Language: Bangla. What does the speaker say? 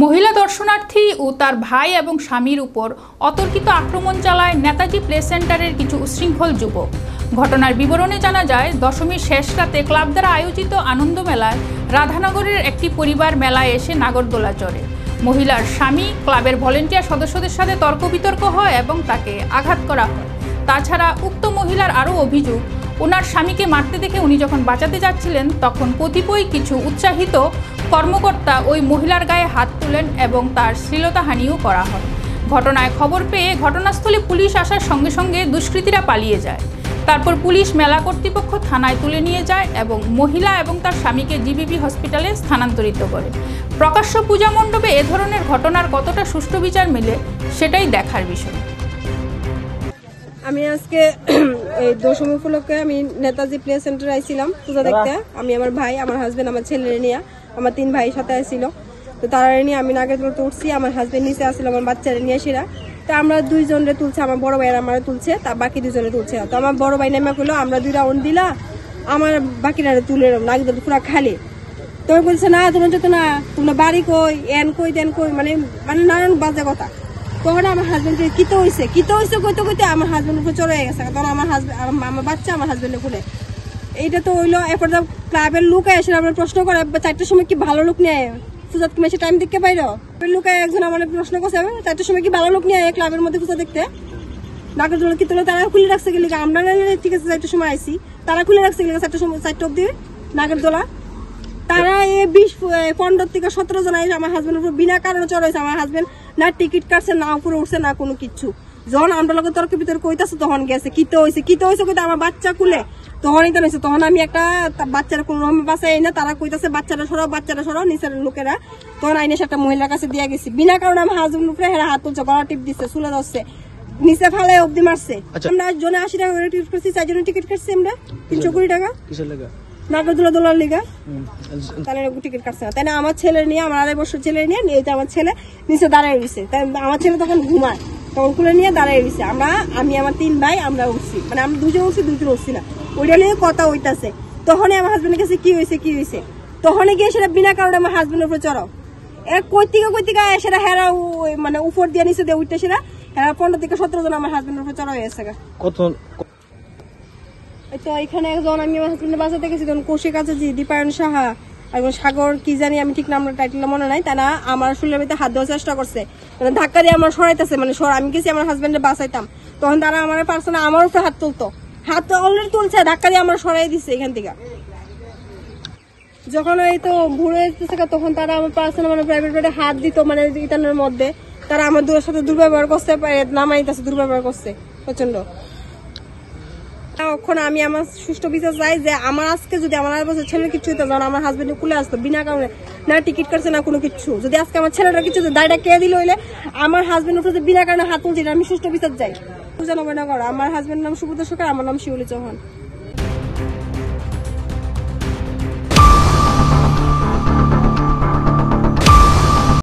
মহিলা দর্শনার্থী ও তার ভাই এবং স্বামীর উপর অতর্কিত আক্রমণ চালায় নেতাজি প্লে সেন্টারের কিছু উচ্ছৃঙ্খল যুবক। ঘটনার বিবরণে জানা যায়, দশমীর শেষ রাতে ক্লাব দ্বারা আয়োজিত আনন্দ মেলায় রাধানগরের একটি পরিবার মেলায় এসে নাগরদোলা চড়ে। মহিলার স্বামী ক্লাবের ভলেন্টিয়ার সদস্যদের সাথে তর্ক বিতর্ক হয় এবং তাকে আঘাত করা হয়। তাছাড়া উক্ত মহিলার আরও অভিযোগ, ওনার স্বামীকে মারতে দেখে উনি যখন বাঁচাতে যাচ্ছিলেন তখন কতিপয় কিছু উৎসাহিত কর্মকর্তা ওই মহিলার গায়ে হাত তোলেন এবং তার শ্লীলতাহানিও করা হয়। ঘটনায় খবর পেয়ে ঘটনাস্থলে পুলিশ আসার সঙ্গে সঙ্গে দুষ্কৃতীরা পালিয়ে যায়। তারপর পুলিশ মেলা কর্তৃপক্ষ থানায় তুলে নিয়ে যায় এবং মহিলা এবং তার স্বামীকে জিবিপি হসপিটালে স্থানান্তরিত করে। প্রকাশ্য পূজা মণ্ডপে এ ধরনের ঘটনার কতটা সুষ্ঠু বিচার মিলে সেটাই দেখার বিষয়। আমি আজকে এই দশমী উপলক্ষে আমি নেতাজি প্লে সেন্টারে আইছিলাম পূজা দেখতে। আমি আমার ভাই, আমার হাজবেন্ড, আমার ছেলের নিয়ে, আমার 3 ভাই সাথে আসছিল। তো তারা নিয়ে আমি নাগরদোলাতে উঠছি, আমার হাজবেন্ড নিচে আসছিল আমার বাচ্চারা নিয়ে সেরা। তো আমরা 2 জনরে তুলছে, আমার বড় ভাইয়ের আমার তুলছে, তার বাকি 2 জনে তুলছে। তো আমার বড় ভাই নেমে কইলো আমরা 2 রাউন্ড দিলা, আমার বাকিরা তুলে নাগরদোলা পুরা খালি। তো বলছে না তোমরা যেত না, তোমরা বাড়ি কই, এন কই, দেন কই, মানে নানান বাজে কথা। তখন আমার হাজবেন্ড কিতো হয়েছে কইতে কইতে আমার হাজবেন্ড উপরে চলে গেছে। তখন আমার হাজবেন্ড, আমার বাচ্চা আমার হাজবেন্ডের কোলে। এইটা তো হইলো। এরপর ক্লাবের লোক এসে আমরা প্রশ্ন করে 4টার সময় কি ভালো লোক নিয়ে পূজা তুমি এসে টাইম দেখতে পাইরো? লোক একজন আমার প্রশ্ন করছে 4টার সময় কি ভালো লোক নিয়ে ক্লাবের মধ্যে পূজা দেখতে? নাগরদোলা কি তোলে তারা খুলে রাখছে গেলে, আমরা ঠিক আছে 4টার সময় আইসি, তারা খুলে রাখছে গেলে 4টার সময় 4টা অব্দি নাগরদোলা। তারা 20-15 থেকে 17 জন আইসে আমার হাজবেন্ডের উপর বিনা কারণে চড়াইছে। আমার হাজবেন্ড না টিকিট কাটছে, না উপরে উঠছে, না কোনো কিছু। যখন আমরা লোকের তর্ক ভিতরে কইতাছে তখন গেছে কিতো হয়েছে কইতে আমার বাচ্চা কুলে তখনই তো নিয়েছে। তখন আমি একটা বাচ্চারা কোনো রকম বাসায় না, তারা কইতাছে বাচ্চারা সরাও নিচের লোকেরা। তখন আইনে একটা মহিলার কাছে দিয়ে গেছি, বিনা কারণে আমার হাজবেন্ড উপরে হেরা হাত তুলছে, গলা টিপ দিচ্ছে, চুলে ধরছে, নিচে ফালে অব্দি মারছে। আমরা জনে 80 টাকা করে টিকিট করছি, 4 জনের টিকিট কাটছি আমরা 320 টাকা নাগরদোলা দোলার লিগা। তাহলে টিকিট কাটছে না, তাই না? আমার ছেলে নিয়ে, আমার 2.5 বছর ছেলে নিয়ে আমার ছেলে নিচে দাঁড়ায় রয়েছে। তাই আমার ছেলে তখন ঘুমায়, তখন খুলে নিয়ে দাঁড়ায় রয়েছে। আমি আমার 3 ভাই আমরা উঠছি, মানে আমরা 2 জন উঠছি, 2 জন উঠছি না। ওইটা নিয়ে কথা হইতাছে। তখনই আমার হাজবেন্ডের কাছে কি হয়েছে তখনই গিয়ে সেটা বিনা কারণে আমার হাজবেন্ডের উপরে চড়াও। কৈতিকা সেটা হেরা মানে উপর দিয়ে নিচে দিয়ে উঠতে সেটা হেরা 15 থেকে 17 জন আমার হাজবেন্ডের উপরে চড়া হয়ে গেছে। তো এখানে একজন আমি আমার হাজবেন্ডের বাসাতে গেছি, তখন কৌশিক আছে জি, দীপায়ন সাহা, একজন সাগর কি জানি, আমি ঠিক নামটা টাইটেলটা মনে নাই। তাই না আমার শুনলে হাত দেওয়ার চেষ্টা করছে, মানে ধাক্কা দিয়ে আমার সরাইতেছে, মানে আমি গেছি আমার হাজবেন্ডের বাসাইতাম। তখন তারা আমার পার্সোনাল আমার উপরে হাত তুলতো, হাত অলরেডি তুলছে, ধাক্কা দিয়ে আমার সরাই দিচ্ছে এখান থেকে। যখন এই তো ঘুরে যেতেছে তখন তারা আমার পার্সোনাল মানে প্রাইভেট বেডে হাত দিত, মানে ইতানের মধ্যে তারা আমার সাথে দুর্ব্যবহার করছে, নামাইতেছে, দুর্ব্যবহার করছে প্রচন্ড। তখন আমি আমার সুষ্ঠু বিচার চাই যে আমার আজকে যদি আমার 8 বছর ছেলের কিছু হইতো, যখন আমার হাজবেন্ড খুলে আসতো বিনা কারণে, না টিকিট কাটছে না কোনো কিছু, যদি আজকে আমার ছেলেটা কিছু দায়টা কে দিল হইলে আমার হাজবেন্ড উঠে বিনা কারণে হাত তুলছে, আমি সুষ্ঠু বিচার চাই। পূজা নবনগর, আমার হাজবেন্ডের নাম সুব্রত সরকার, আমার নাম শিউলি চৌহান।